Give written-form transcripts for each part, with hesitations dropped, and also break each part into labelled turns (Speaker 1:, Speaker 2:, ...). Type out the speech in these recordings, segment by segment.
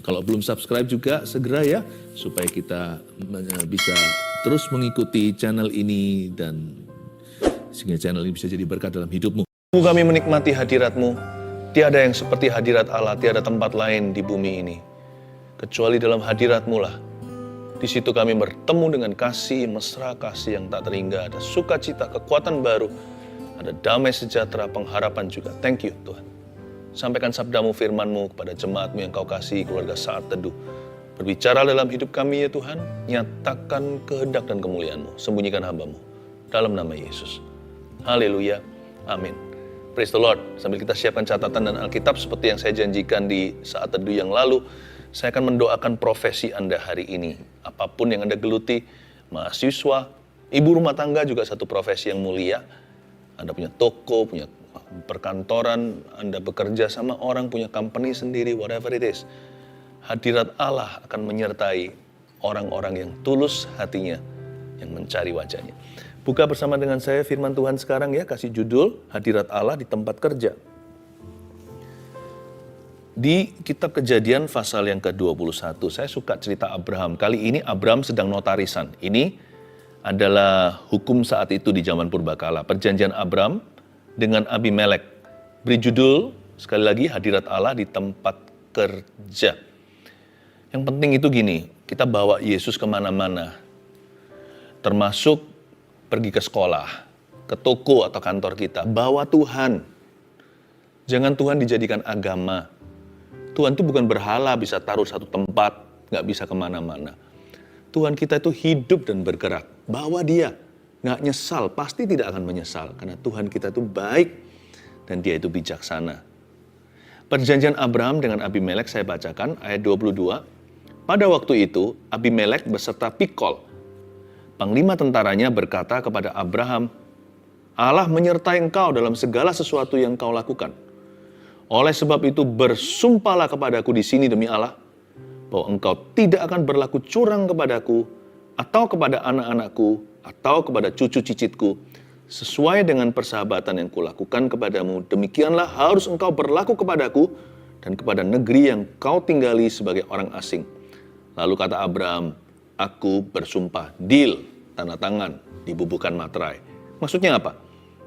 Speaker 1: Kalau belum subscribe juga segera ya, supaya kita bisa terus mengikuti channel ini dan sehingga channel ini bisa jadi berkat dalam hidupmu. Kami menikmati hadirat-Mu. Tiada yang seperti hadirat Allah, tiada tempat lain di bumi ini. Kecuali dalam hadirat-Mu lah. Di situ kami bertemu dengan kasih, mesra kasih yang tak terhingga. Ada sukacita, kekuatan baru. Ada damai sejahtera, pengharapan juga. Thank you Tuhan. Sampaikan sabdamu, firmanmu kepada jemaatmu yang kau kasih, keluarga Saat Teduh. Berbicara dalam hidup kami ya Tuhan, nyatakan kehendak dan kemuliaan-Mu. Sembunyikan hamba-Mu. Dalam nama Yesus. Haleluya. Amin. Praise the Lord. Sambil kita siapkan catatan dan Alkitab seperti yang saya janjikan di Saat Teduh yang lalu, saya akan mendoakan profesi Anda hari ini. Apapun yang Anda geluti, mahasiswa, ibu rumah tangga juga satu profesi yang mulia. Anda punya toko, punya perkantoran, Anda bekerja sama orang, punya company sendiri, whatever it is. Hadirat Allah akan menyertai orang-orang yang tulus hatinya, yang mencari wajahnya. Buka bersama dengan saya firman Tuhan sekarang ya, kasih judul, Hadirat Allah di Tempat Kerja. Di kitab Kejadian pasal yang ke-21, saya suka cerita Abraham. Kali ini Abraham sedang notarisan. Ini adalah hukum saat itu di zaman purbakala. Perjanjian Abraham dengan Abimelek. Beri judul, sekali lagi, Hadirat Allah di Tempat Kerja. Yang penting itu gini, kita bawa Yesus kemana-mana. Termasuk pergi ke sekolah, ke toko atau kantor kita. Bawa Tuhan. Jangan Tuhan dijadikan agama. Tuhan itu bukan berhala, bisa taruh satu tempat, nggak bisa kemana-mana. Tuhan kita itu hidup dan bergerak. Bawa Dia. Nggak nyesal, pasti tidak akan menyesal. Karena Tuhan kita itu baik dan Dia itu bijaksana. Perjanjian Abraham dengan Abimelek saya bacakan ayat 22. Pada waktu itu Abimelek beserta Pikol, panglima tentaranya, berkata kepada Abraham, Allah menyertai engkau dalam segala sesuatu yang kau lakukan. Oleh sebab itu bersumpahlah kepadaku di sini demi Allah, bahwa engkau tidak akan berlaku curang kepadaku, atau kepada anak-anakku, atau kepada cucu cicitku, sesuai dengan persahabatan yang kulakukan kepadamu, demikianlah harus engkau berlaku kepadaku dan kepada negeri yang kau tinggali sebagai orang asing. Lalu kata Abraham, aku bersumpah, deal, tanda tangan, dibubuhkan materai. Maksudnya apa?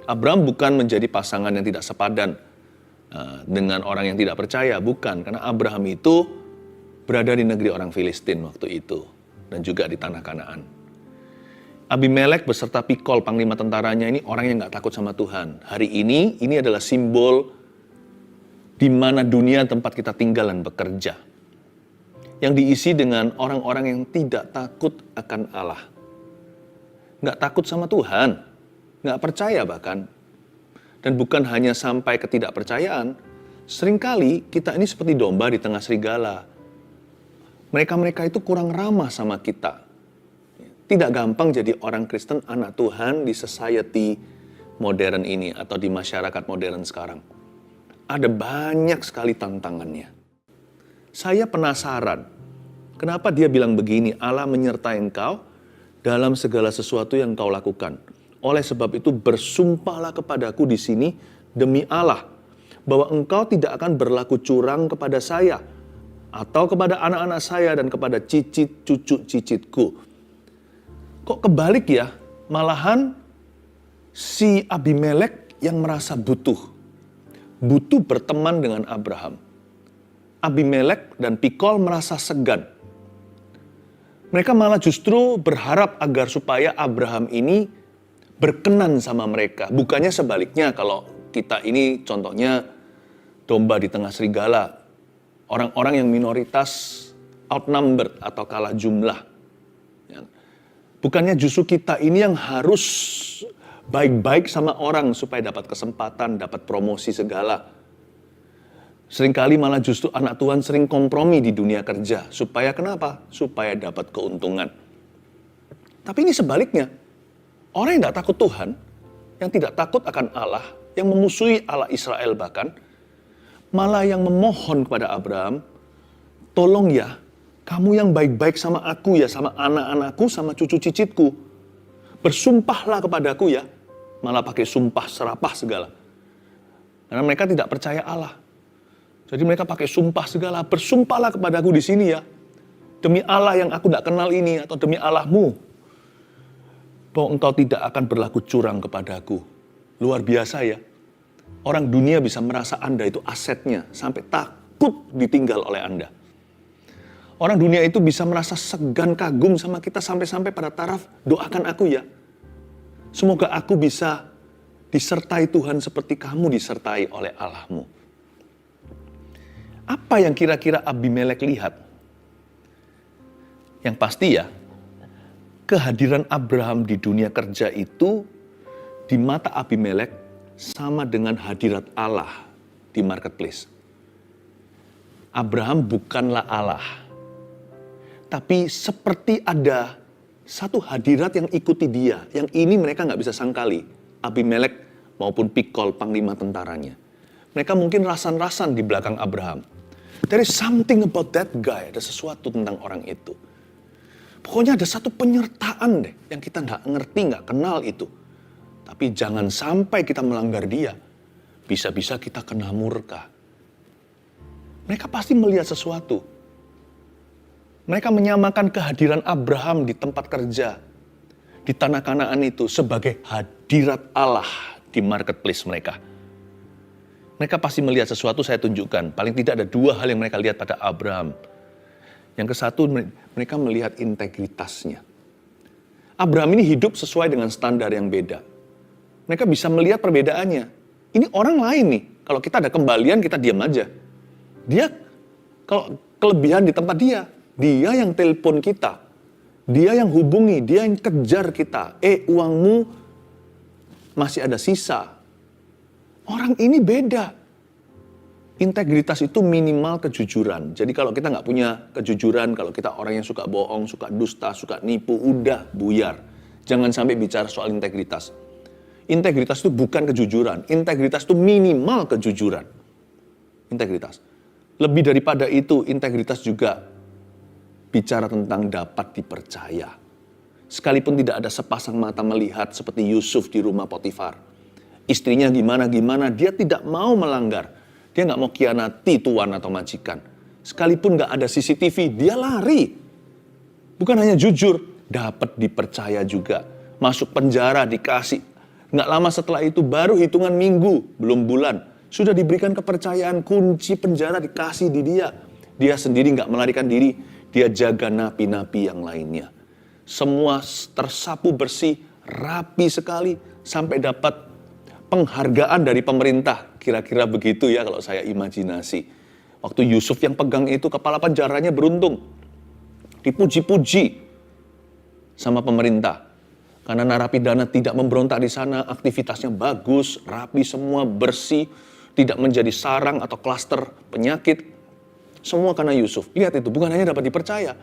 Speaker 1: Abraham bukan menjadi pasangan yang tidak sepadan dengan orang yang tidak percaya, bukan. Karena Abraham itu berada di negeri orang Filistin waktu itu, dan juga di tanah Kanaan. Abimelek beserta Pikol, panglima tentaranya, ini orang yang gak takut sama Tuhan. Hari ini adalah simbol di mana dunia tempat kita tinggal dan bekerja. Yang diisi dengan orang-orang yang tidak takut akan Allah. Gak takut sama Tuhan, gak percaya bahkan. Dan bukan hanya sampai ketidakpercayaan, seringkali kita ini seperti domba di tengah serigala. Mereka-mereka itu kurang ramah sama kita. Tidak gampang jadi orang Kristen, anak Tuhan di society modern ini atau di masyarakat modern sekarang. Ada banyak sekali tantangannya. Saya penasaran, kenapa dia bilang begini, Allah menyertai engkau dalam segala sesuatu yang kau lakukan. Oleh sebab itu bersumpahlah kepadaku di sini demi Allah, bahwa engkau tidak akan berlaku curang kepada saya, atau kepada anak-anak saya dan kepada cicit cucu cicitku. Kok kebalik ya? Malahan si Abimelek yang merasa butuh berteman dengan Abraham. Abimelek dan Pikol merasa segan. Mereka malah justru berharap agar supaya Abraham ini berkenan sama mereka. Bukannya sebaliknya, kalau kita ini contohnya domba di tengah serigala. Orang-orang yang minoritas outnumbered atau kalah jumlah. Bukannya justru kita ini yang harus baik-baik sama orang supaya dapat kesempatan, dapat promosi segala. Seringkali malah justru anak Tuhan sering kompromi di dunia kerja. Supaya kenapa? Supaya dapat keuntungan. Tapi ini sebaliknya. Orang yang tidak takut Tuhan, yang tidak takut akan Allah, yang memusuhi Allah Israel bahkan, malah yang memohon kepada Abraham, tolong ya, kamu yang baik-baik sama aku ya, sama anak-anakku, sama cucu cicitku. Bersumpahlah kepadaku ya. Malah pakai sumpah serapah segala. Karena mereka tidak percaya Allah. Jadi mereka pakai sumpah segala, bersumpahlah kepadaku di sini ya. Demi Allah yang aku tidak kenal ini, atau demi Allahmu, bahwa engkau tidak akan berlaku curang kepadaku. Luar biasa ya. Orang dunia bisa merasa Anda itu asetnya, sampai takut ditinggal oleh Anda. Orang dunia itu bisa merasa segan kagum sama kita sampai-sampai pada taraf, doakan aku ya. Semoga aku bisa disertai Tuhan seperti kamu disertai oleh Allahmu. Apa yang kira-kira Abimelek lihat? Yang pasti ya, kehadiran Abraham di dunia kerja itu di mata Abimelek sama dengan hadirat Allah di marketplace. Abraham bukanlah Allah, tapi seperti ada satu hadirat yang ikuti dia, yang ini mereka nggak bisa sangkali. Abimelek maupun Pikol, panglima tentaranya. Mereka mungkin rasan-rasan di belakang Abraham. There is something about that guy, ada sesuatu tentang orang itu. Pokoknya ada satu penyertaan deh, yang kita nggak ngerti, nggak kenal itu. Tapi jangan sampai kita melanggar dia. Bisa-bisa kita kena murka. Mereka pasti melihat sesuatu. Mereka menyamakan kehadiran Abraham di tempat kerja, di tanah Kanaan itu sebagai hadirat Allah di marketplace mereka. Mereka pasti melihat sesuatu, saya tunjukkan. Paling tidak ada dua hal yang mereka lihat pada Abraham. Yang ke satu, mereka melihat integritasnya. Abraham ini hidup sesuai dengan standar yang beda. Mereka bisa melihat perbedaannya. Ini orang lain nih. Kalau kita ada kembalian, kita diam aja. Dia, kalau kelebihan di tempat dia yang telepon kita. Dia yang hubungi, dia yang kejar kita. Uangmu masih ada sisa. Orang ini beda. Integritas itu minimal kejujuran. Jadi kalau kita nggak punya kejujuran, kalau kita orang yang suka bohong, suka dusta, suka nipu, udah buyar. Jangan sampai bicara soal integritas. Integritas itu bukan kejujuran. Integritas itu minimal kejujuran. Integritas. Lebih daripada itu, integritas juga bicara tentang dapat dipercaya. Sekalipun tidak ada sepasang mata melihat seperti Yusuf di rumah Potifar. Istrinya gimana-gimana, dia tidak mau melanggar. Dia nggak mau khianati tuan atau majikan. Sekalipun nggak ada CCTV, dia lari. Bukan hanya jujur, dapat dipercaya juga. Masuk penjara, dikasih. Nggak lama setelah itu, baru hitungan minggu, belum bulan. Sudah diberikan kepercayaan, kunci penjara dikasih di dia. Dia sendiri nggak melarikan diri, dia jaga napi-napi yang lainnya. Semua tersapu bersih, rapi sekali, sampai dapat penghargaan dari pemerintah. Kira-kira begitu ya kalau saya imajinasi. Waktu Yusuf yang pegang itu, kepala penjaranya beruntung. Dipuji-puji sama pemerintah. Karena narapidana tidak memberontak di sana, aktivitasnya bagus, rapi semua, bersih, tidak menjadi sarang atau klaster penyakit. Semua karena Yusuf. Lihat itu, bukan hanya dapat dipercaya.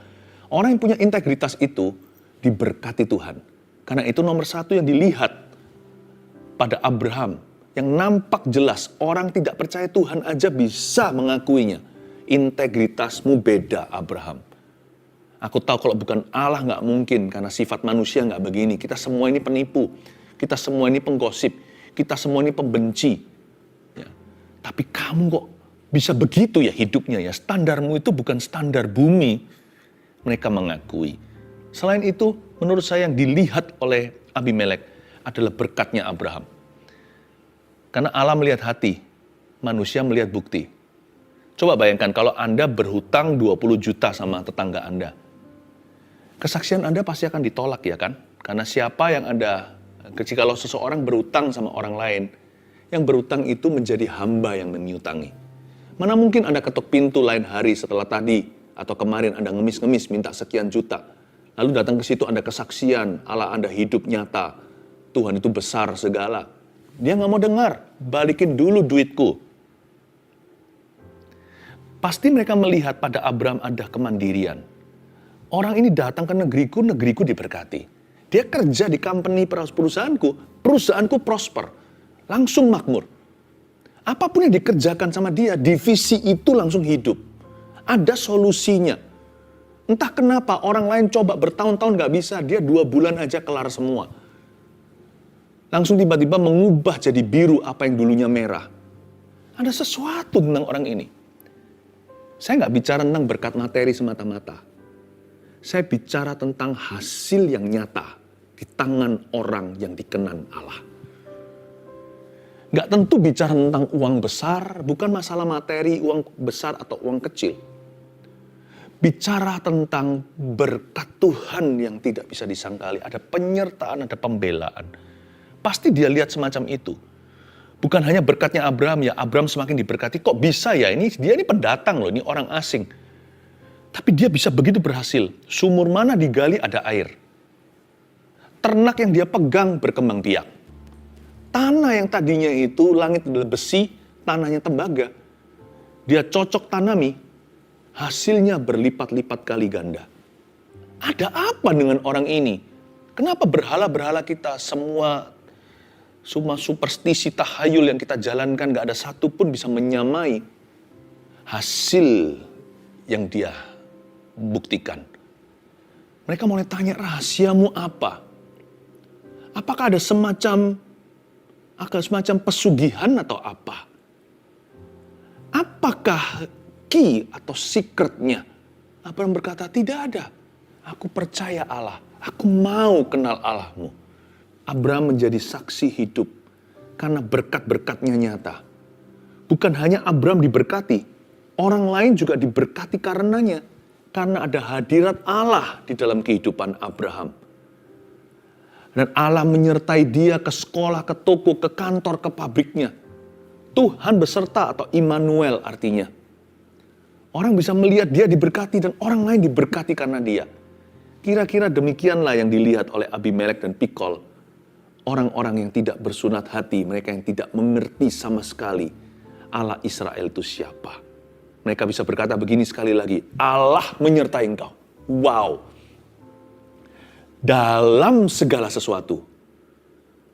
Speaker 1: Orang yang punya integritas itu diberkati Tuhan. Karena itu nomor satu yang dilihat pada Abraham, yang nampak jelas orang tidak percaya Tuhan aja bisa mengakuinya. Integritasmu beda, Abraham. Aku tahu kalau bukan Allah nggak mungkin, karena sifat manusia nggak begini. Kita semua ini penipu, kita semua ini penggosip, kita semua ini pembenci. Ya. Tapi kamu kok bisa begitu ya hidupnya ya. Standarmu itu bukan standar bumi. Mereka mengakui. Selain itu, menurut saya yang dilihat oleh Abimelek adalah berkatnya Abraham. Karena Allah melihat hati, manusia melihat bukti. Coba bayangkan kalau Anda berhutang 20 juta sama tetangga Anda. Kesaksian Anda pasti akan ditolak ya kan? Karena siapa yang kalau seseorang berhutang sama orang lain, yang berhutang itu menjadi hamba yang menghutangi. Mana mungkin Anda ketuk pintu lain hari setelah tadi, atau kemarin Anda ngemis-ngemis minta sekian juta. Lalu datang ke situ Anda kesaksian, Allah Anda hidup nyata, Tuhan itu besar segala. Dia nggak mau dengar, balikin dulu duitku. Pasti mereka melihat pada Abraham ada kemandirian. Orang ini datang ke negeriku, negeriku diberkati. Dia kerja di company perusahaanku, perusahaanku prosper. Langsung makmur. Apapun yang dikerjakan sama dia, divisi itu langsung hidup. Ada solusinya. Entah kenapa orang lain coba bertahun-tahun nggak bisa, dia 2 bulan aja kelar semua. Langsung tiba-tiba mengubah jadi biru apa yang dulunya merah. Ada sesuatu tentang orang ini. Saya nggak bicara tentang berkat materi semata-mata. Saya bicara tentang hasil yang nyata di tangan orang yang dikenan Allah. Nggak tentu bicara tentang uang besar, bukan masalah materi, uang besar atau uang kecil. Bicara tentang berkat Tuhan yang tidak bisa disangkali. Ada penyertaan, ada pembelaan. Pasti dia lihat semacam itu. Bukan hanya berkatnya Abraham, ya Abraham semakin diberkati. Kok bisa ya, dia ini pendatang loh, ini orang asing. Tapi dia bisa begitu berhasil. Sumur mana digali ada air. Ternak yang dia pegang berkembang biak. Tanah yang tadinya itu langit adalah besi, tanahnya tembaga. Dia cocok tanami, hasilnya berlipat-lipat kali ganda. Ada apa dengan orang ini? Kenapa berhala-berhala kita semua superstisi tahayul yang kita jalankan gak ada satupun bisa menyamai hasil yang dia buktikan. Mereka mulai tanya, rahasiamu apa? Apakah ada semacam pesugihan atau apa? Apakah key atau secretnya? Abraham berkata, tidak ada. Aku percaya Allah. Aku mau kenal Allahmu. Abraham menjadi saksi hidup karena berkat-berkatnya nyata. Bukan hanya Abraham diberkati, orang lain juga diberkati karenanya. Karena ada hadirat Allah di dalam kehidupan Abraham. Dan Allah menyertai dia ke sekolah, ke toko, ke kantor, ke pabriknya. Tuhan beserta atau Immanuel artinya. Orang bisa melihat dia diberkati dan orang lain diberkati karena dia. Kira-kira demikianlah yang dilihat oleh Abimelek dan Pikol. Orang-orang yang tidak bersunat hati, mereka yang tidak mengerti sama sekali Allah Israel itu siapa. Mereka bisa berkata begini sekali lagi, Allah menyertai engkau. Wow. Dalam segala sesuatu.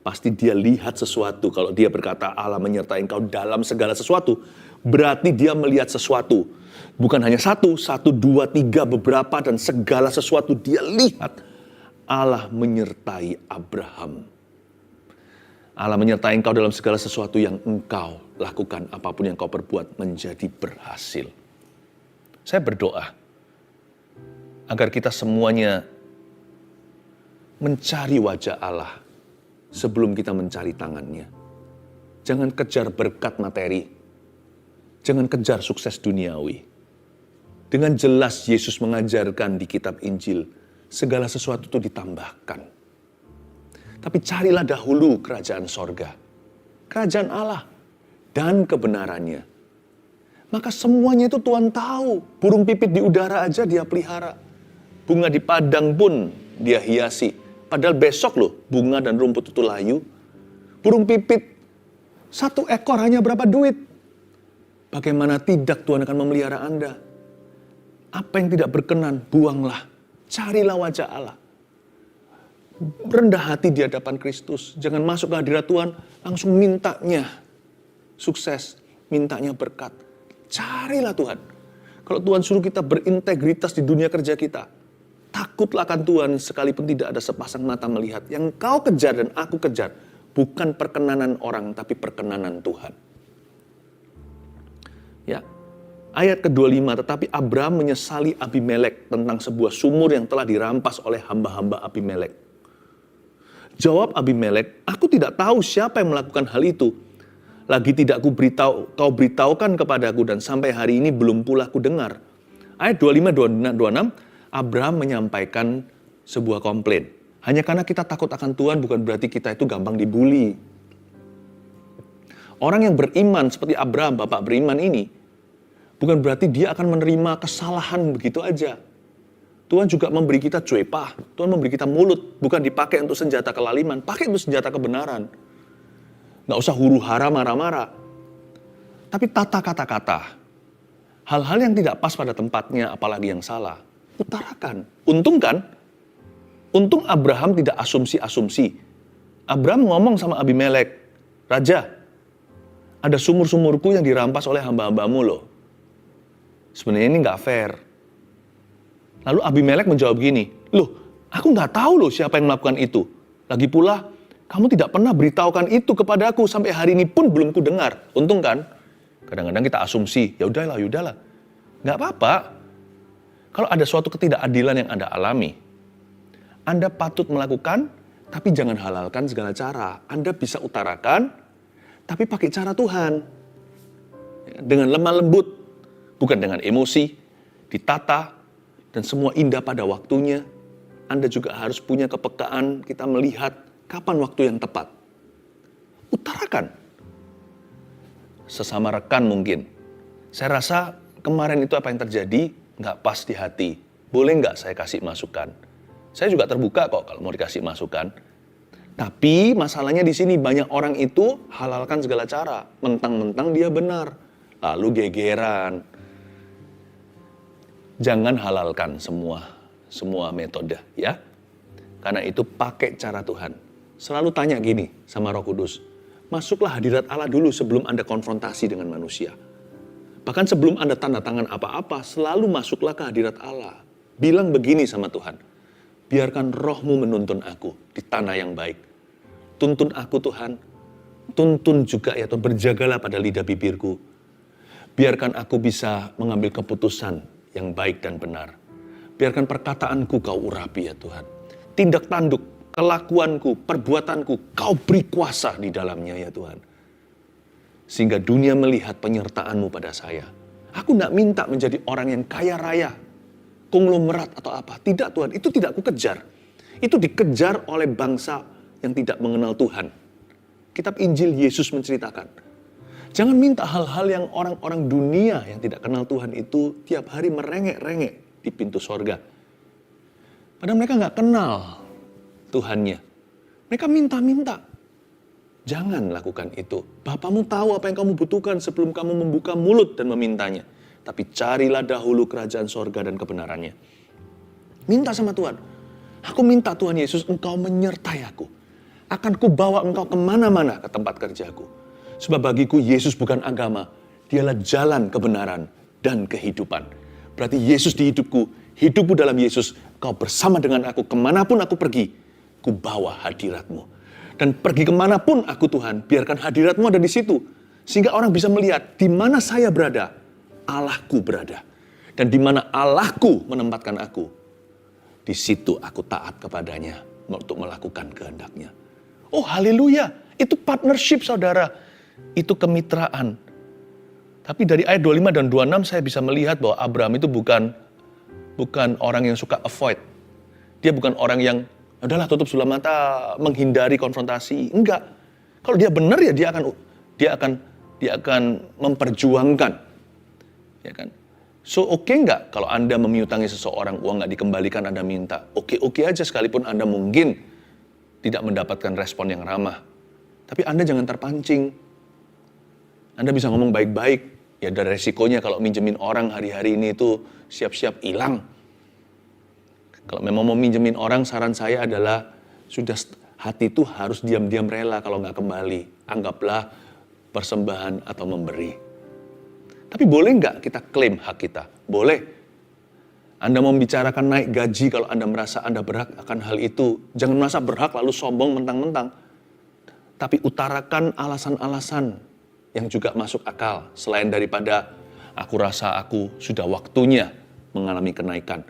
Speaker 1: Pasti dia lihat sesuatu. Kalau dia berkata Allah menyertai engkau dalam segala sesuatu. Berarti dia melihat sesuatu. Bukan hanya satu, dua, tiga, beberapa dan segala sesuatu dia lihat. Allah menyertai Abraham. Allah menyertai engkau dalam segala sesuatu yang engkau lakukan. Apapun yang kau perbuat menjadi berhasil. Saya berdoa agar kita semuanya mencari wajah Allah sebelum kita mencari tangannya. Jangan kejar berkat materi. Jangan kejar sukses duniawi. Dengan jelas Yesus mengajarkan di kitab Injil, segala sesuatu itu ditambahkan. Tapi carilah dahulu kerajaan sorga, kerajaan Allah, dan kebenarannya. Maka semuanya itu Tuhan tahu. Burung pipit di udara aja dia pelihara. Bunga di padang pun dia hiasi. Padahal besok loh, bunga dan rumput itu layu. Burung pipit, satu ekor hanya berapa duit? Bagaimana tidak Tuhan akan memelihara Anda? Apa yang tidak berkenan, buanglah. Carilah wajah Allah. Rendah hati di hadapan Kristus. Jangan masuk ke hadirat Tuhan, langsung mintanya sukses, mintanya berkat. Carilah Tuhan. Kalau Tuhan suruh kita berintegritas di dunia kerja kita, takutlah akan Tuhan sekalipun tidak ada sepasang mata melihat. Yang kau kejar dan aku kejar, bukan perkenanan orang, tapi perkenanan Tuhan. Ya, ayat ke-25, tetapi Abraham menyesali Abimelek tentang sebuah sumur yang telah dirampas oleh hamba-hamba Abimelek. Jawab Abimelek, aku tidak tahu siapa yang melakukan hal itu. Lagi tidak kau beritahukan kepadaku dan sampai hari ini belum pula ku dengar. Ayat 25-26, Abraham menyampaikan sebuah komplain. Hanya karena kita takut akan Tuhan bukan berarti kita itu gampang dibully. Orang yang beriman seperti Abraham, bapak beriman ini, bukan berarti dia akan menerima kesalahan begitu aja. Tuhan juga memberi kita cuepah, Tuhan memberi kita mulut, bukan dipakai untuk senjata kelaliman, pakai untuk senjata kebenaran. Nggak usah huru-hara, marah-marah. Tapi tata kata-kata, hal-hal yang tidak pas pada tempatnya, apalagi yang salah, utarakan. Untung kan? Untung Abraham tidak asumsi-asumsi. Abraham ngomong sama Abimelek, Raja, ada sumur-sumurku yang dirampas oleh hamba-hambamu loh. Sebenarnya ini nggak fair. Lalu Abimelek menjawab gini, loh, aku nggak tahu loh siapa yang melakukan itu. Lagi pula, kamu tidak pernah beritahukan itu kepadaku sampai hari ini pun belum ku dengar. Untung kan? Kadang-kadang kita asumsi, ya udahlah. Nggak apa-apa. Kalau ada suatu ketidakadilan yang Anda alami, Anda patut melakukan, tapi jangan halalkan segala cara. Anda bisa utarakan, tapi pakai cara Tuhan. Dengan lemah lembut, bukan dengan emosi, ditata, dan semua indah pada waktunya. Anda juga harus punya kepekaan kita melihat kapan waktu yang tepat. Utarakan. Sesama rekan mungkin. Saya rasa kemarin itu apa yang terjadi nggak pas di hati. Boleh nggak saya kasih masukan? Saya juga terbuka kok kalau mau dikasih masukan. Tapi masalahnya di sini banyak orang itu halalkan segala cara. Mentang-mentang dia benar. Lalu gegeran. Jangan halalkan semua metode ya. Karena itu pakai cara Tuhan. Selalu tanya gini sama Roh Kudus. Masuklah hadirat Allah dulu sebelum Anda konfrontasi dengan manusia. Bahkan sebelum Anda tanda tangan apa-apa, selalu masuklah ke hadirat Allah. Bilang begini sama Tuhan. Biarkan rohmu menuntun aku di tanah yang baik. Tuntun aku Tuhan. Tuntun juga ya Tuhan, berjagalah pada lidah bibirku. Biarkan aku bisa mengambil keputusan yang baik dan benar. Biarkan perkataanku kau urapi ya Tuhan. Tindak tanduk, kelakuanku, perbuatanku, kau beri kuasa di dalamnya ya Tuhan. Sehingga dunia melihat penyertaan-Mu pada saya. Aku tidak minta menjadi orang yang kaya raya, konglomerat atau apa. Tidak Tuhan, itu tidak aku kejar. Itu dikejar oleh bangsa yang tidak mengenal Tuhan. Kitab Injil Yesus menceritakan. Jangan minta hal-hal yang orang-orang dunia yang tidak kenal Tuhan itu tiap hari merengek-rengek di pintu sorga. Padahal mereka nggak kenal Tuhannya. Mereka minta-minta. Jangan lakukan itu. Bapamu tahu apa yang kamu butuhkan sebelum kamu membuka mulut dan memintanya. Tapi carilah dahulu kerajaan sorga dan kebenarannya. Minta sama Tuhan. Aku minta Tuhan Yesus, Engkau menyertai aku. Akan kubawa Engkau kemana-mana ke tempat kerjaku. Sebab bagiku Yesus bukan agama. Dialah jalan kebenaran dan kehidupan. Berarti Yesus di hidupku, hidupku dalam Yesus. Kau bersama dengan aku kemanapun aku pergi. Ku bawa hadirat-Mu. Dan pergi kemanapun aku Tuhan, biarkan hadirat-Mu ada di situ. Sehingga orang bisa melihat di mana saya berada, Allahku berada. Dan di mana Allahku menempatkan aku, di situ aku taat kepadanya untuk melakukan kehendak-Nya. Oh haleluya, itu partnership saudara. Itu kemitraan. Tapi dari ayat 25 dan 26 saya bisa melihat bahwa Abraham itu bukan orang yang suka avoid. Dia bukan orang yang udahlah tutup sebelah mata, menghindari konfrontasi. Enggak. Kalau dia benar ya dia akan memperjuangkan. Ya kan? So oke enggak kalau Anda memiutangi seseorang uang enggak dikembalikan Anda minta. Oke aja sekalipun Anda mungkin tidak mendapatkan respon yang ramah. Tapi Anda jangan terpancing. Anda bisa ngomong baik-baik. Ya ada resikonya kalau minjemin orang hari-hari ini itu siap-siap hilang. Kalau memang mau minjemin orang, saran saya adalah sudah hati itu harus diam-diam rela kalau nggak kembali. Anggaplah persembahan atau memberi. Tapi boleh nggak kita klaim hak kita? Boleh. Anda mau membicarakan naik gaji kalau Anda merasa Anda berhak akan hal itu. Jangan merasa berhak lalu sombong mentang-mentang. Tapi utarakan alasan-alasan yang juga masuk akal. Selain daripada aku rasa aku sudah waktunya mengalami kenaikan.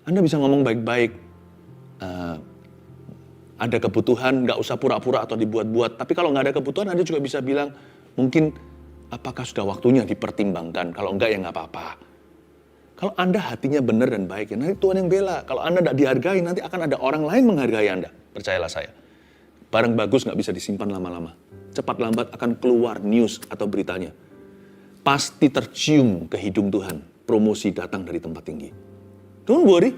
Speaker 1: Anda bisa ngomong baik-baik. Ada kebutuhan, nggak usah pura-pura atau dibuat-buat. Tapi kalau nggak ada kebutuhan, Anda juga bisa bilang, mungkin apakah sudah waktunya dipertimbangkan? Kalau enggak ya nggak apa-apa. Kalau Anda hatinya benar dan baik, ya nanti Tuhan yang bela. Kalau Anda nggak dihargai, nanti akan ada orang lain menghargai Anda. Percayalah saya. Barang bagus nggak bisa disimpan lama-lama. Cepat lambat akan keluar news atau beritanya. Pasti tercium ke hidung Tuhan. Promosi datang dari tempat tinggi. Don't worry.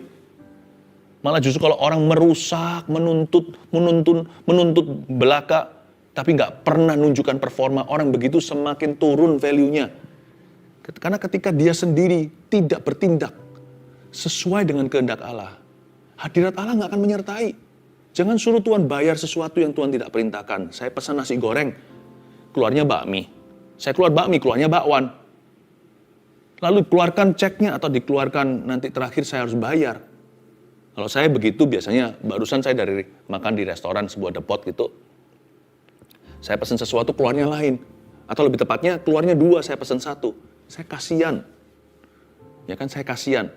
Speaker 1: Malah justru kalau orang merusak, menuntut belaka, tapi nggak pernah nunjukkan performa, orang begitu semakin turun value-nya. Karena ketika dia sendiri tidak bertindak sesuai dengan kehendak Allah, hadirat Allah nggak akan menyertai. Jangan suruh Tuhan bayar sesuatu yang Tuhan tidak perintahkan. Saya pesan nasi goreng, keluarnya bakmi. Saya keluar bakmi, keluarnya bakwan. Lalu keluarkan ceknya atau dikeluarkan nanti terakhir saya harus bayar. Kalau saya begitu biasanya, barusan saya dari makan di restoran sebuah depot gitu. Saya pesan sesuatu, keluarnya lain. Atau lebih tepatnya, keluarnya 2, saya pesan 1. Saya kasihan. Ya kan, saya kasihan.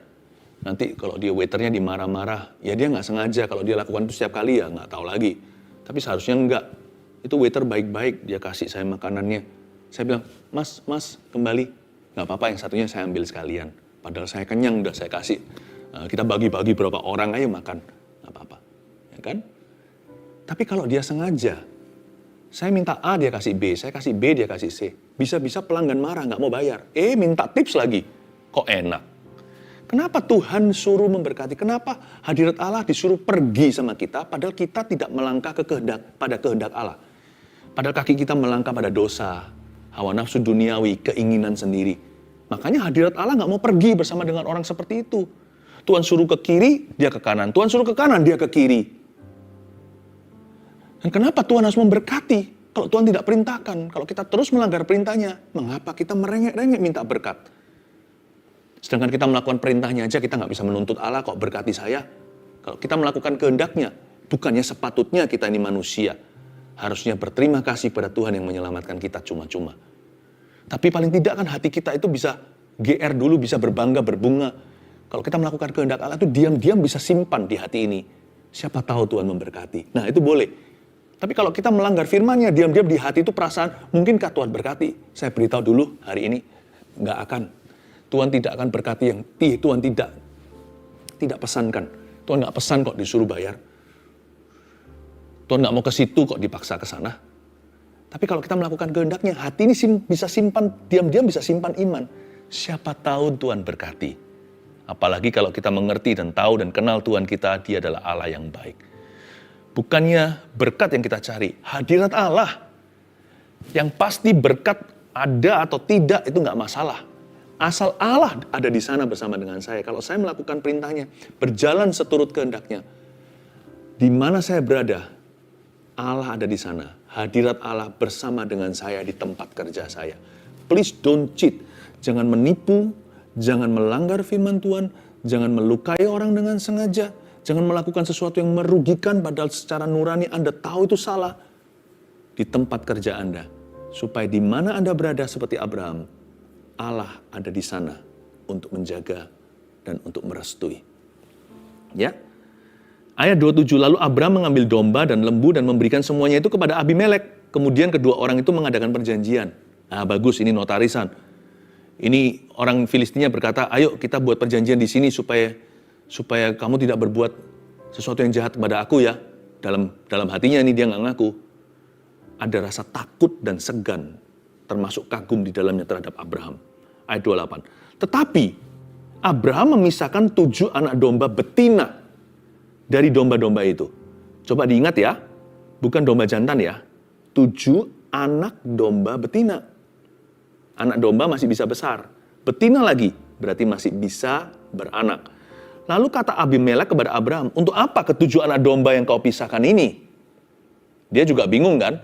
Speaker 1: Nanti kalau dia waiternya dimarah-marah, ya dia nggak sengaja. Kalau dia lakukan itu setiap kali ya nggak tahu lagi. Tapi seharusnya enggak. Itu waiter baik-baik, dia kasih saya makanannya. Saya bilang, mas, kembali. Nggak apa-apa, yang satunya saya ambil sekalian. Padahal saya kenyang, udah saya kasih. Kita bagi-bagi berapa orang, ayo makan. Nggak apa-apa. Ya kan? Tapi kalau dia sengaja, saya minta A, dia kasih B. Saya kasih B, dia kasih C. Bisa-bisa pelanggan marah, nggak mau bayar. Minta tips lagi. Kok enak? Kenapa Tuhan suruh memberkati? Kenapa hadirat Allah disuruh pergi sama kita, padahal kita tidak melangkah pada kehendak Allah? Padahal kaki kita melangkah pada dosa, hawa nafsu duniawi, keinginan sendiri. Makanya hadirat Allah nggak mau pergi bersama dengan orang seperti itu. Tuhan suruh ke kiri, dia ke kanan. Tuhan suruh ke kanan, dia ke kiri. Dan kenapa Tuhan harus memberkati? Kalau Tuhan tidak perintahkan, kalau kita terus melanggar perintahnya, mengapa kita merengek-rengek minta berkat? Sedangkan kita melakukan perintahnya aja, kita nggak bisa menuntut Allah kok berkati saya. Kalau kita melakukan kehendaknya, bukannya sepatutnya kita ini manusia. Harusnya berterima kasih pada Tuhan yang menyelamatkan kita cuma-cuma. Tapi paling tidak kan hati kita itu bisa GR dulu, bisa berbangga, berbunga. Kalau kita melakukan kehendak Allah itu diam-diam bisa simpan di hati ini. Siapa tahu Tuhan memberkati. Nah itu boleh. Tapi kalau kita melanggar firman-Nya, diam-diam di hati itu perasaan, mungkinkah Tuhan berkati? Saya beritahu dulu hari ini, nggak akan. Tuhan tidak akan berkati yang Tuhan tidak pesankan. Tuhan nggak pesan kok disuruh bayar. Tuhan nggak mau ke situ kok dipaksa ke sana. Tapi kalau kita melakukan kehendaknya, hati ini bisa simpan, diam-diam bisa simpan iman. Siapa tahu Tuhan berkati. Apalagi kalau kita mengerti dan tahu dan kenal Tuhan kita, Dia adalah Allah yang baik. Bukannya berkat yang kita cari, hadirat Allah. Yang pasti berkat ada atau tidak itu nggak masalah. Asal Allah ada di sana bersama dengan saya. Kalau saya melakukan perintahnya, berjalan seturut kehendaknya. Di mana saya berada, Allah ada di sana. Hadirat Allah bersama dengan saya di tempat kerja saya. Please don't cheat. Jangan menipu, jangan melanggar firman Tuhan, jangan melukai orang dengan sengaja, jangan melakukan sesuatu yang merugikan padahal secara nurani Anda tahu itu salah. Di tempat kerja Anda. Supaya di mana Anda berada seperti Abraham, Allah ada di sana untuk menjaga dan untuk merestui. Ya. Ayat 27, lalu Abraham mengambil domba dan lembu dan memberikan semuanya itu kepada Abimelek. Kemudian kedua orang itu mengadakan perjanjian. Nah, bagus, ini notarisan. Ini orang Filistinnya berkata, ayo kita buat perjanjian di sini supaya kamu tidak berbuat sesuatu yang jahat kepada aku ya. Dalam hatinya ini dia nggak ngaku. Ada rasa takut dan segan, termasuk kagum di dalamnya terhadap Abraham. Ayat 28. Tetapi Abraham memisahkan 7 anak domba betina dari domba-domba itu. Coba diingat ya, bukan domba jantan ya. 7 anak domba betina. Anak domba masih bisa besar. Betina lagi, berarti masih bisa beranak. Lalu kata Abimelek kepada Abraham, untuk apa ke-7 anak domba yang kau pisahkan ini? Dia juga bingung kan?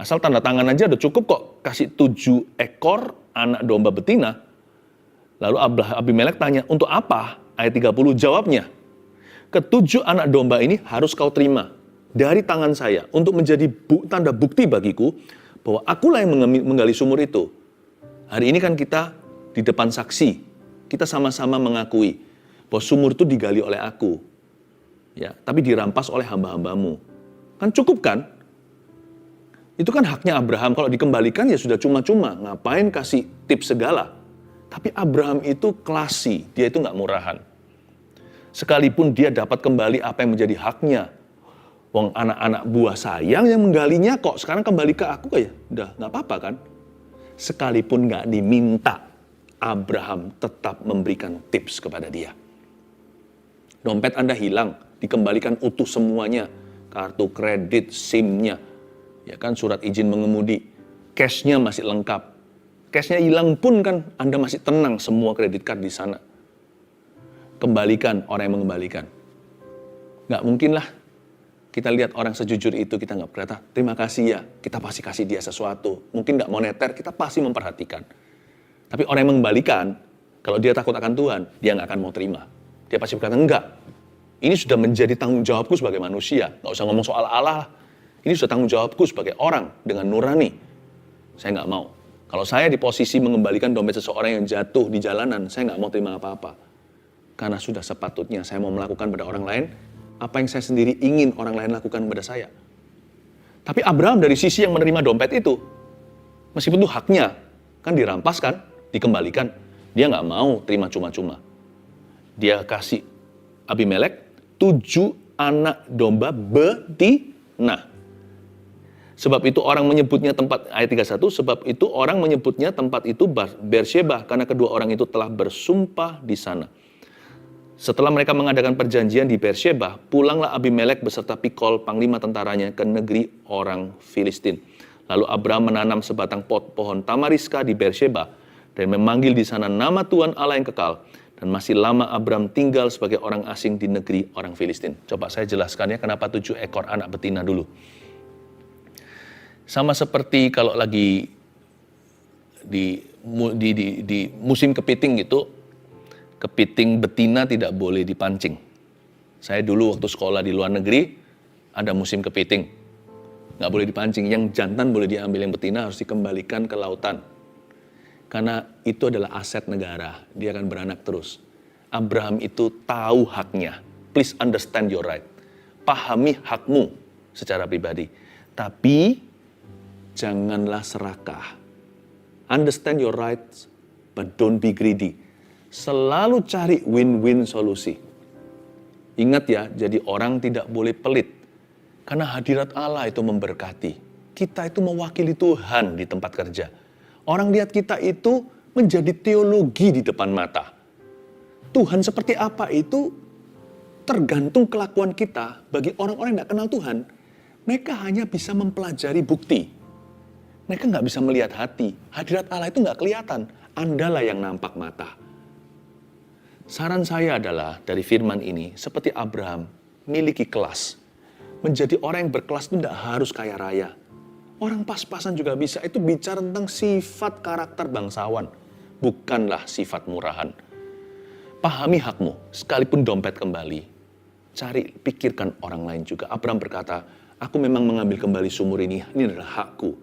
Speaker 1: Asal tanda tangan aja udah cukup kok kasih 7 ekor anak domba betina. Lalu Abimelek tanya, untuk apa? Ayat 30 jawabnya, ke-7 anak domba ini harus kau terima dari tangan saya untuk menjadi tanda bukti bagiku bahwa akulah yang menggali sumur itu. Hari ini kan kita di depan saksi, kita sama-sama mengakui bahwa sumur itu digali oleh aku, ya, tapi dirampas oleh hamba-hambamu. Kan cukup kan? Itu kan haknya Abraham, kalau dikembalikan ya sudah cuma-cuma, ngapain kasih tips segala. Tapi Abraham itu klasi, dia itu nggak murahan. Sekalipun dia dapat kembali apa yang menjadi haknya. Wong anak-anak buah sayang yang menggalinya kok sekarang kembali ke aku ya, udah nggak apa-apa kan? Sekalipun nggak diminta, Abraham tetap memberikan tips kepada dia. Dompet Anda hilang, dikembalikan utuh semuanya, kartu kredit, SIM-nya, ya kan, surat izin mengemudi, cash-nya masih lengkap. Cash-nya hilang pun kan Anda masih tenang, semua kredit card di sana. Kembalikan orang yang mengembalikan. Nggak mungkin lah kita lihat orang sejujur itu, kita nggak berkata, terima kasih ya, kita pasti kasih dia sesuatu. Mungkin nggak moneter, kita pasti memperhatikan. Tapi orang yang mengembalikan, kalau dia takut akan Tuhan, dia nggak akan mau terima. Dia pasti berkata, enggak. Ini sudah menjadi tanggung jawabku sebagai manusia. Nggak usah ngomong soal Allah. Ini sudah tanggung jawabku sebagai orang dengan nurani. Saya nggak mau. Kalau saya di posisi mengembalikan dompet seseorang yang jatuh di jalanan, saya nggak mau terima apa-apa. Karena sudah sepatutnya saya mau melakukan pada orang lain, apa yang saya sendiri ingin orang lain lakukan pada saya. Tapi Abraham dari sisi yang menerima dompet itu, meskipun itu haknya, kan dirampas kan, dikembalikan. Dia nggak mau terima cuma-cuma. Dia kasih Abimelek 7 anak domba betina. Sebab itu orang menyebutnya tempat, ayat 31, sebab itu orang menyebutnya tempat itu Beersheba, karena kedua orang itu telah bersumpah di sana. Setelah mereka mengadakan perjanjian di Beersheba, pulanglah Abimelek beserta Pikol, panglima tentaranya, ke negeri orang Filistin. Lalu Abraham menanam sebatang pohon tamariska di Beersheba, dan memanggil di sana nama Tuhan Allah yang kekal. Dan masih lama Abraham tinggal sebagai orang asing di negeri orang Filistin. Coba saya jelaskan ya, kenapa 7 ekor anak betina dulu. Sama seperti kalau lagi di musim kepiting gitu, kepiting betina tidak boleh dipancing. Saya dulu waktu sekolah di luar negeri, ada musim kepiting. Nggak boleh dipancing, yang jantan boleh diambil, yang betina harus dikembalikan ke lautan. Karena itu adalah aset negara, dia akan beranak terus. Abraham itu tahu haknya. Please understand your right. Pahami hakmu secara pribadi. Tapi janganlah serakah. Understand your rights, but don't be greedy. Selalu cari win-win solusi. Ingat ya, jadi orang tidak boleh pelit. Karena hadirat Allah itu memberkati. Kita itu mewakili Tuhan di tempat kerja. Orang lihat kita itu menjadi teologi di depan mata. Tuhan seperti apa itu tergantung kelakuan kita. Bagi orang-orang yang tidak kenal Tuhan, mereka hanya bisa mempelajari bukti. Mereka nggak bisa melihat hati. Hadirat Allah itu nggak kelihatan. Andalah yang nampak mata. Saran saya adalah dari firman ini, seperti Abraham, miliki kelas. Menjadi orang yang berkelas itu tidak harus kaya raya. Orang pas-pasan juga bisa. Itu bicara tentang sifat karakter bangsawan. Bukanlah sifat murahan. Pahami hakmu, sekalipun dompet kembali. Cari, pikirkan orang lain juga. Abraham berkata, aku memang mengambil kembali sumur ini adalah hakku.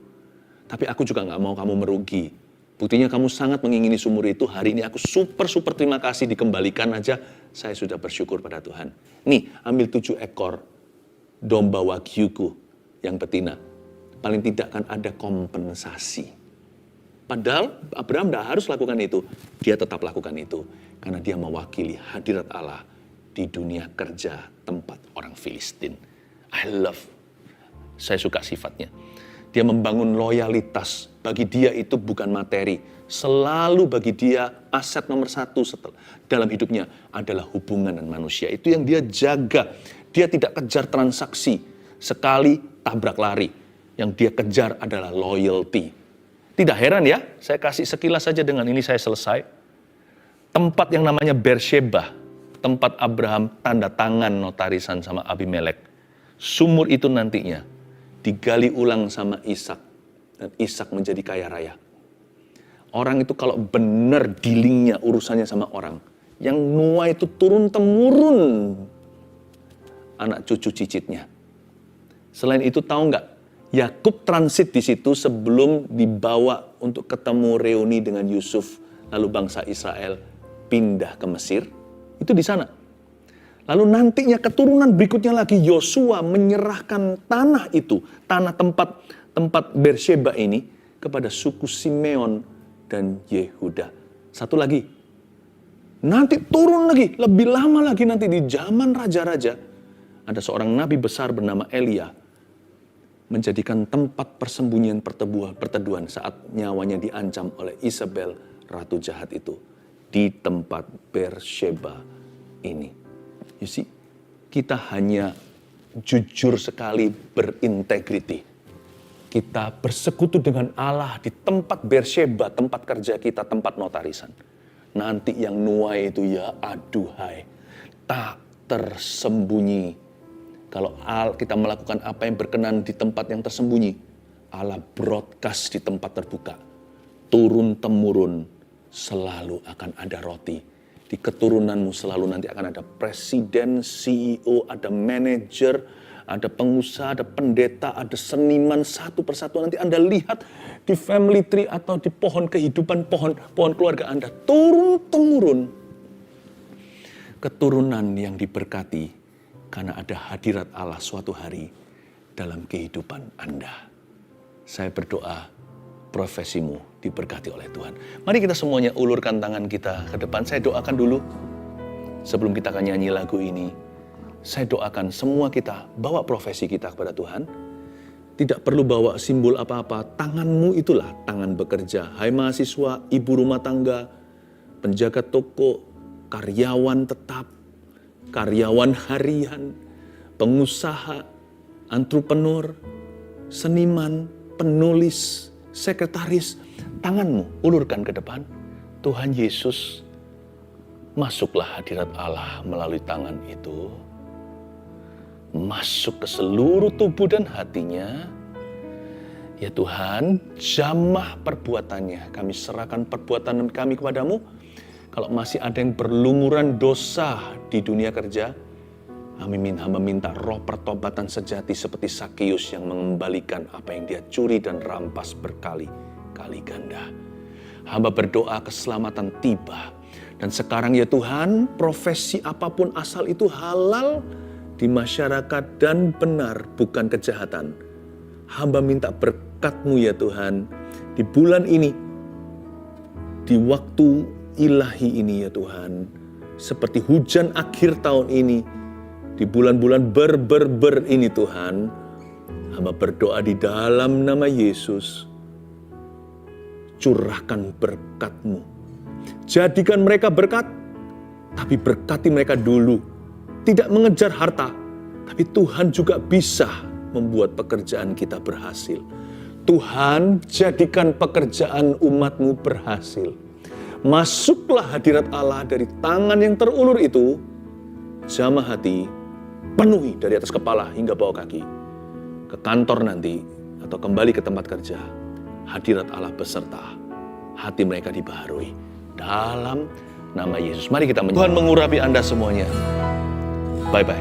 Speaker 1: Tapi aku juga nggak mau kamu merugi. Buktinya kamu sangat mengingini sumur itu. Hari ini aku super terima kasih, dikembalikan aja. Saya sudah bersyukur pada Tuhan. Nih, ambil 7 ekor domba wagyuku yang betina. Paling tidak kan ada kompensasi. Padahal Abraham tidak harus lakukan itu. Dia tetap lakukan itu. Karena dia mewakili hadirat Allah di dunia kerja tempat orang Filistin. Saya suka sifatnya. Dia membangun loyalitas. Bagi dia itu bukan materi. Selalu bagi dia aset nomor 1 dalam hidupnya adalah hubungan dengan manusia. Itu yang dia jaga. Dia tidak kejar transaksi. Sekali tabrak lari. Yang dia kejar adalah loyalty. Tidak heran ya, saya kasih sekilas saja, dengan ini saya selesai. Tempat yang namanya Beersheba, tempat Abraham tanda tangan notarisan sama Abimelek. Sumur itu nantinya digali ulang sama Ishak, dan Ishak menjadi kaya raya. Orang itu kalau benar dealingnya, urusannya sama orang, yang nuai itu turun-temurun anak cucu cicitnya. Selain itu tahu nggak, Yakub transit di situ sebelum dibawa untuk ketemu reuni dengan Yusuf, lalu bangsa Israel pindah ke Mesir, itu di sana. Lalu nantinya keturunan berikutnya lagi Yosua menyerahkan tanah itu, tanah tempat Beersheba ini kepada suku Simeon dan Yehuda. Satu lagi, nanti turun lagi, lebih lama lagi nanti di zaman raja-raja, ada seorang nabi besar bernama Elia, menjadikan tempat persembunyian perteduhan saat nyawanya diancam oleh Isabel, ratu jahat itu, di tempat Beersheba ini. You see, kita hanya jujur sekali berintegriti. Kita bersekutu dengan Allah di tempat Beersheba, tempat kerja kita, tempat notarisan. Nanti yang nuai itu ya aduhai, tak tersembunyi. Kalau kita melakukan apa yang berkenan di tempat yang tersembunyi, Allah broadcast di tempat terbuka. Turun-temurun selalu akan ada roti. Di keturunanmu selalu nanti akan ada presiden, CEO, ada manajer, ada pengusaha, ada pendeta, ada seniman, satu persatu. Nanti Anda lihat di family tree atau di pohon kehidupan, pohon keluarga Anda. Turun-temurun. Keturunan yang diberkati karena ada hadirat Allah suatu hari dalam kehidupan Anda. Saya berdoa profesimu diberkati oleh Tuhan. Mari kita semuanya ulurkan tangan kita ke depan. Saya doakan dulu sebelum kita akan nyanyi lagu ini. Saya doakan semua kita bawa profesi kita kepada Tuhan. Tidak perlu bawa simbol apa-apa. Tanganmu itulah tangan bekerja. Hai mahasiswa, ibu rumah tangga, penjaga toko, karyawan tetap, karyawan harian, pengusaha, entrepreneur, seniman, penulis, sekretaris, tanganmu ulurkan ke depan. Tuhan Yesus, masuklah hadirat Allah melalui tangan itu. Masuk ke seluruh tubuh dan hatinya. Ya Tuhan, jamah perbuatannya. Kami serahkan perbuatan kami kepadamu. Kalau masih ada yang berlumuran dosa di dunia kerja, kami meminta roh pertobatan sejati seperti Sakeus yang mengembalikan apa yang dia curi dan rampas berkali-kali ganda. Hamba berdoa keselamatan tiba. Dan sekarang ya Tuhan, profesi apapun asal itu halal di masyarakat dan benar, bukan kejahatan. Hamba minta berkat-Mu ya Tuhan, di bulan ini, di waktu ilahi ini ya Tuhan, seperti hujan akhir tahun ini, di bulan-bulan ber ini Tuhan, hamba berdoa di dalam nama Yesus, curahkan berkat-Mu. Jadikan mereka berkat, tapi berkati mereka dulu. Tidak mengejar harta, tapi Tuhan juga bisa membuat pekerjaan kita berhasil. Tuhan, jadikan pekerjaan umat-Mu berhasil. Masuklah hadirat Allah dari tangan yang terulur itu, jamah hati, penuhi dari atas kepala hingga bawah kaki. Ke kantor nanti atau kembali ke tempat kerja, hadirat Allah beserta. Hati mereka dibaharui dalam nama Yesus. Mari kita Tuhan mengurapi Anda semuanya. Bye-bye.